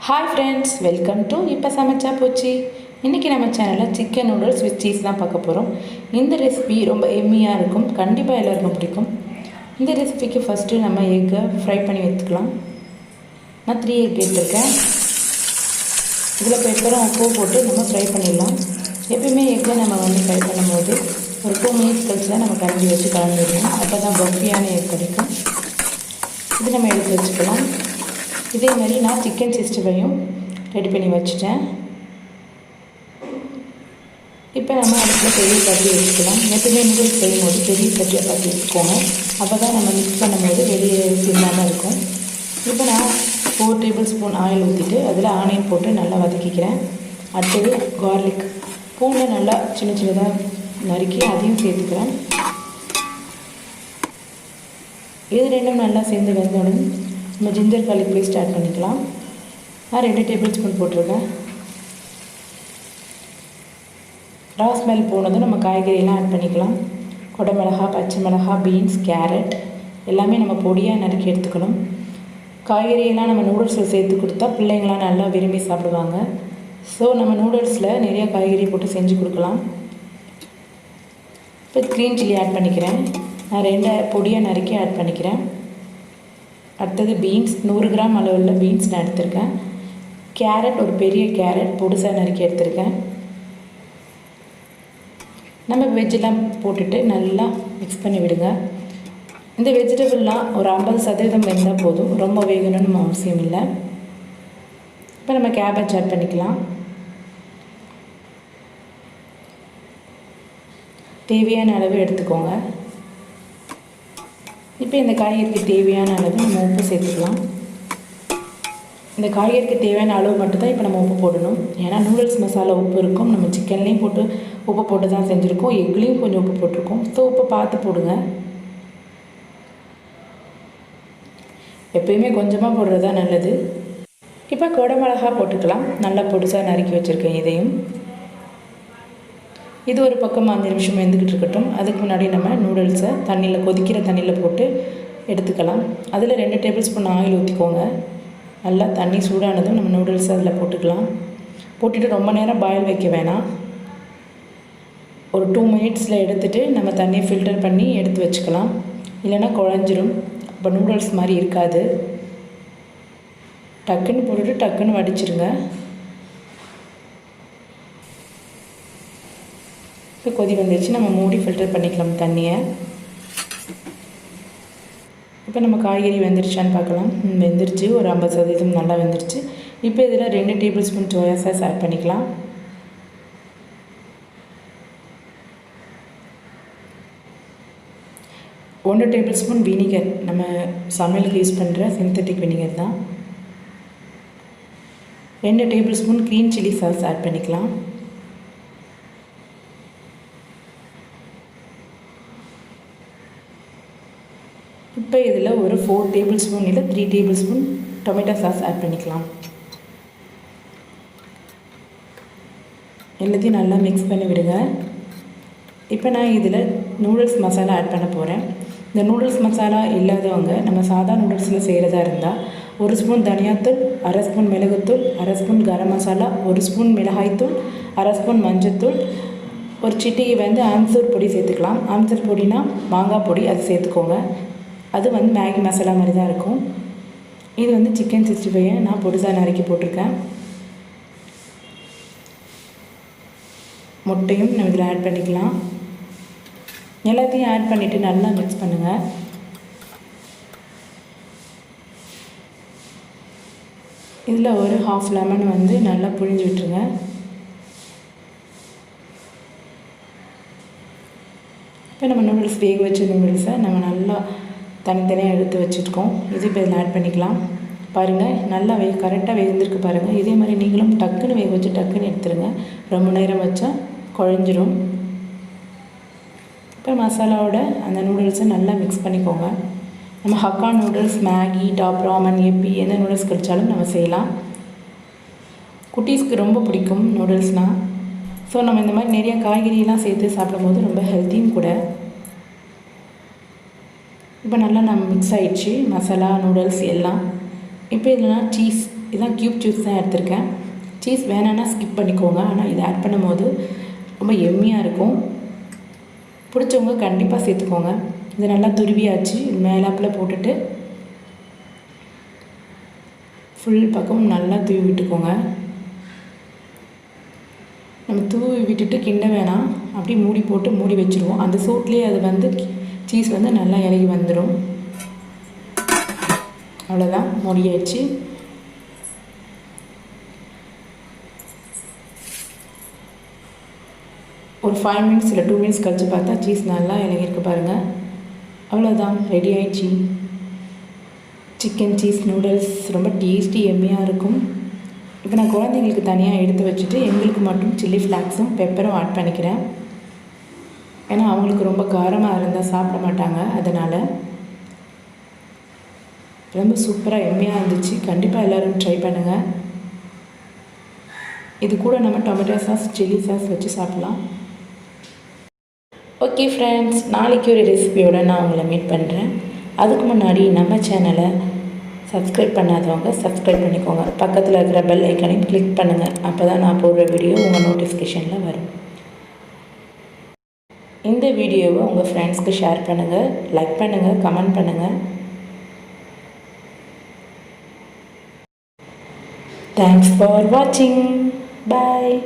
Hi friends, welcome to இப்போ சமைச்சா போச்சு. இன்றைக்கி நம்ம சேனலில் சிக்கன் நூடுல்ஸ் வித் சீஸ் தான் பார்க்க போகிறோம். இந்த ரெசிபி ரொம்ப எம்மியாக இருக்கும், கண்டிப்பாக எல்லாருக்கும் பிடிக்கும். இந்த ரெசிபிக்கு ஃபஸ்ட்டு நம்ம எக்கை ஃப்ரை பண்ணி எடுத்துக்கலாம். நான் 3 எக் எடுத்துருக்கேன். இதில் பெப்பரும் உப்பு போட்டு நம்ம ஃப்ரை பண்ணிடலாம். எப்பயுமே எக்கை நம்ம ஃப்ரை பண்ணும்போது ஒரு 2 மினிட்ஸ் கழிச்சு தான் நம்ம கரண்டி வச்சு கலந்துடணும். அப்போ தான் பஃபியான எக் கிடைக்கும். இது நம்ம எடுத்து வச்சுக்கலாம். இதே மாதிரி நான் சிக்கன் 65 ரெடி பண்ணி வச்சுட்டேன். இப்போ நம்ம அடுப்பில் பெரிய சட்டி வச்சுக்கலாம். எப்பவுமே நூடுல்ஸ் செய்யும்போது பெரிய சட்டியை பார்த்து வச்சுக்கோங்க. அப்போ தான் நம்ம மிக்ஸ் பண்ணும்போது வெளியே இல்லாமல் இருக்கும். இப்போ நான் 4 டேபிள் ஸ்பூன் ஆயில் ஊற்றிட்டு அதில் ஆனியன் போட்டு நல்லா வதக்கிக்கிறேன். அடுத்தது கார்லிக் பூண்டை நல்லா சின்ன சின்னதாக நறுக்கி அதையும் சேர்த்துக்கிறேன். இது ரெண்டும் நல்லா சேர்ந்து வெந்தோடனே நம்ம ஜிஞ்சர் கார்லிக் பேஸ்ட் ஆட் பண்ணிக்கலாம். நான் 2 டேபிள் ஸ்பூன் போட்டிருக்கேன். ரா ஸ்மெல் போனதும் நம்ம காய்கறியெல்லாம் ஆட் பண்ணிக்கலாம். குடமிளகா, பச்சை மிளகா, பீன்ஸ், கேரட் எல்லாமே நம்ம பொடியாக நறுக்கி எடுத்துக்கணும். காய்கறியெல்லாம் நம்ம நூடுல்ஸில் சேர்த்து கொடுத்தா பிள்ளைங்களாம் நல்லா விரும்பி சாப்பிடுவாங்க. ஸோ நம்ம நூடுல்ஸில் நிறைய காய்கறி போட்டு செஞ்சு கொடுக்கலாம். இப்போ க்ரீன் சில்லி ஆட் பண்ணிக்கிறேன். நான் 2 பொடியாக நறுக்கி ஆட் பண்ணிக்கிறேன். அடுத்தது பீன்ஸ் 100 கிராம் அளவில் பீன்ஸ் நான் எடுத்திருக்கேன். கேரட் ஒரு பெரிய கேரட் பொடுசாக நறுக்கி எடுத்திருக்கேன். நம்ம வெஜ்ஜெல்லாம் போட்டுட்டு நல்லா மிக்ஸ் பண்ணி விடுங்க. இந்த வெஜிடபிள்லாம் ஒரு 50% வெந்தால் போதும், ரொம்ப வேகணும்னு அவசியம் இல்லை. இப்போ நம்ம கேபேஜ் ஆட் பண்ணிக்கலாம். தேவையான அளவு எடுத்துக்கோங்க. இப்போ இந்த காய்கறிக்கு தேவையான அளவு நம்ம உப்பு சேர்த்துக்கலாம். இந்த காய்கறிக்கு தேவையான அளவு மட்டும்தான் இப்போ நம்ம உப்பு போடணும். ஏன்னா நூடுல்ஸ் மசாலா உப்பு இருக்கும், நம்ம சிக்கன்லேயும் போட்டு உப்பு போட்டு தான் செஞ்சுருக்கோம், எக்லேயும் கொஞ்சம் உப்பு போட்டிருக்கோம். ஸோ உப்பு பார்த்து போடுங்க. எப்பயுமே கொஞ்சமாக போடுறது தான் நல்லது. இப்போ குடமிளகா போட்டுக்கலாம். நல்லா பொடிசாக நறுக்கி வச்சுருக்கேன். இதையும் இது ஒரு பக்கம் 5 நிமிஷம் வெந்துக்கிட்டு இருக்கட்டும். அதுக்கு முன்னாடி நம்ம நூடுல்ஸை கொதிக்கிற தண்ணியில் போட்டு எடுத்துக்கலாம். அதில் 2 டேபிள் ஸ்பூன் ஆயில் ஊற்றிக்கோங்க. நல்லா தண்ணி சூடானதும் நம்ம நூடுல்ஸை அதில் போட்டுக்கலாம். போட்டுட்டு ரொம்ப நேரம் பாயில் வைக்க வேணாம். ஒரு 2 மினிட்ஸில் எடுத்துகிட்டு நம்ம தண்ணியை ஃபில்டர் பண்ணி எடுத்து வச்சுக்கலாம். இல்லைன்னா குழஞ்சிரும், இப்போ நூடுல்ஸ் மாதிரி இருக்காது. டக்குன்னு போட்டுட்டு டக்குன்னு வடிச்சிருங்க. இப்போ கொதி வந்துடுச்சு, நம்ம மூடி ஃபில்டர் பண்ணிக்கலாம் தண்ணியை. இப்போ நம்ம காய்கறி வெந்துருச்சான்னு பார்க்கலாம். வெந்துருச்சு, ஒரு 50% நல்லா வெந்துருச்சு. இப்போ இதில் 2 table spoon soya sauce add பண்ணிக்கலாம். ஒன்று டேபிள் ஸ்பூன் வினிகர், நம்ம சமையலுக்கு யூஸ் பண்ணுற சிந்தட்டிக் வினிகர் தான். 2 table spoon green chilli sauce add பண்ணிக்கலாம். இப்போ இதில் ஒரு 4 டேபிள் ஸ்பூன் இல்லை 3 table spoon tomato sauce add பண்ணிக்கலாம். எல்லாத்தையும் நல்லா மிக்ஸ் பண்ணி விடுங்க. இப்போ நான் இதில் நூடுல்ஸ் மசாலா ஆட் பண்ண போகிறேன். இந்த நூடுல்ஸ் மசாலா இல்லாதவங்க நம்ம சாதா நூடுல்ஸில் செய்கிறதா இருந்தால் 1 ஸ்பூன் தனியாத்தூள், 1/2 ஸ்பூன் மிளகுத்தூள், 1/2 ஸ்பூன் கரம் மசாலா, 1 ஸ்பூன் மிளகாய்த்தூள், 1/2 ஸ்பூன் மஞ்சத்தூள், ஒரு சிட்டிகை ஆம்சூர் பொடி சேர்த்துக்கலாம். ஆம்சூர் பொடினா மாங்காய் பொடி, அது சேர்த்துக்கோங்க. அது மேகி மசாலா மாதிரி தான் இருக்கும். இது சிக்கன் 65 நான் பொடிசாக நறுக்கி போட்டிருக்கேன். முட்டையும் நம்ம இதில் ஆட் பண்ணிக்கலாம். எல்லாத்தையும் ஆட் பண்ணிவிட்டு நல்லா மிக்ஸ் பண்ணுங்கள். இதில் ஒரு 1/2 லெமன் நல்லா புழிஞ்சு விட்டுருங்க. இப்போ நம்ம நூடுல்ஸ் வேக வச்ச நூடுல்ஸை நம்ம நல்லா தனித்தனியாக எடுத்து வச்சுருக்கோம். இது இப்போ இதில் ஆட் பண்ணிக்கலாம். பாருங்கள், நல்லா கரெக்டாக வேந்திருக்கு பாருங்கள். இதே மாதிரி நீங்களும் டக்குன்னு வேக வச்சு டக்குன்னு எடுத்துருங்க. ரொம்ப நேரம் வச்சா குழஞ்சிரும். இப்போ மசாலாவோட அந்த நூடுல்ஸை நல்லா மிக்ஸ் பண்ணிக்கோங்க. நம்ம Hakka noodles, Maggi, Top Ramen, Yippee எந்த நூடுல்ஸ் கிடைச்சாலும் நம்ம செய்யலாம். குட்டீஸ்க்கு ரொம்ப பிடிக்கும் நூடுல்ஸ்னால். ஸோ நம்ம இந்த மாதிரி நிறைய காய்கறியெல்லாம் சேர்த்து சாப்பிடும்போது ரொம்ப ஹெல்த்தியும் கூட. இப்போ நல்லா நம்ம மிக்ஸ் ஆகிடுச்சு மசாலா, நூடுல்ஸ் எல்லாம். இப்போ இதில் நான் சீஸ் இதான் க்யூப் சீஸ் தான் எடுத்திருக்கேன். சீஸ் வேணான்னா ஸ்கிப் பண்ணிக்கோங்க. ஆனால் இதை ஆட் பண்ணும்போது ரொம்ப எம்மியாக இருக்கும். பிடிச்சவங்க கண்டிப்பாக சேர்த்துக்கோங்க. இதை நல்லா துருவியாச்சு. மேலாப்பில் போட்டுட்டு ஃபுல் பக்கமும் நல்லா தூவி விட்டுக்கோங்க. நம்ம தூவி விட்டுட்டு கிண்ட வேணாம், அப்படியே மூடி போட்டு மூடி வச்சுருவோம். அந்த சூட்லேயே அது சீஸ் நல்லா இறங்கி வந்துடும். அவ்வளோதான், மூடியாச்சு. ஒரு 5 மினிட்ஸ் இல்லை 2 மினிட்ஸ் கழித்து பார்த்தா சீஸ் நல்லா இறங்கியிருக்கு பாருங்கள். அவ்வளோதான், ரெடி ஆயிடுச்சு. சிக்கன் சீஸ் நூடுல்ஸ் ரொம்ப டேஸ்டி எம்மியாக இருக்கும். இப்போ நான் குழந்தைங்களுக்கு தனியாக எடுத்து வச்சுட்டு எங்களுக்கு மட்டும் சில்லி ஃப்ளாக்ஸும் பெப்பரும் ஆட் பண்ணிக்கிறேன். ஏன்னா அவங்களுக்கு ரொம்ப காரமாக இருந்தால் சாப்பிட மாட்டாங்க. அதனால் ரொம்ப சூப்பராக எம்மியாக இருந்துச்சு. கண்டிப்பாக எல்லோரும் ட்ரை பண்ணுங்கள். இது கூட நம்ம டொமேட்டோ சாஸ் சில்லி சாஸ் வச்சு சாப்பிட்லாம். ஓகே ஃப்ரெண்ட்ஸ், நாளைக்கு ஒரு ரெசிபியோடு நான் உங்களை மீட் பண்ணுறேன். அதுக்கு முன்னாடி நம்ம சேனலை சப்ஸ்கிரைப் பண்ணாதவங்க சப்ஸ்கிரைப் பண்ணிக்கோங்க. பக்கத்தில் இருக்கிற பெல் ஐக்கானையும் கிளிக் பண்ணுங்கள். அப்போ தான் நான் போடுற வீடியோ உங்கள் நோட்டிஃபிகேஷனில் வரும். இந்த வீடியோவை உங்கள் ஃப்ரெண்ட்ஸ்க்கு ஷேர் பண்ணுங்கள், லைக் பண்ணுங்கள், கமெண்ட் பண்ணுங்கள். தேங்க்ஸ் ஃபார் வாட்சிங். பாய்.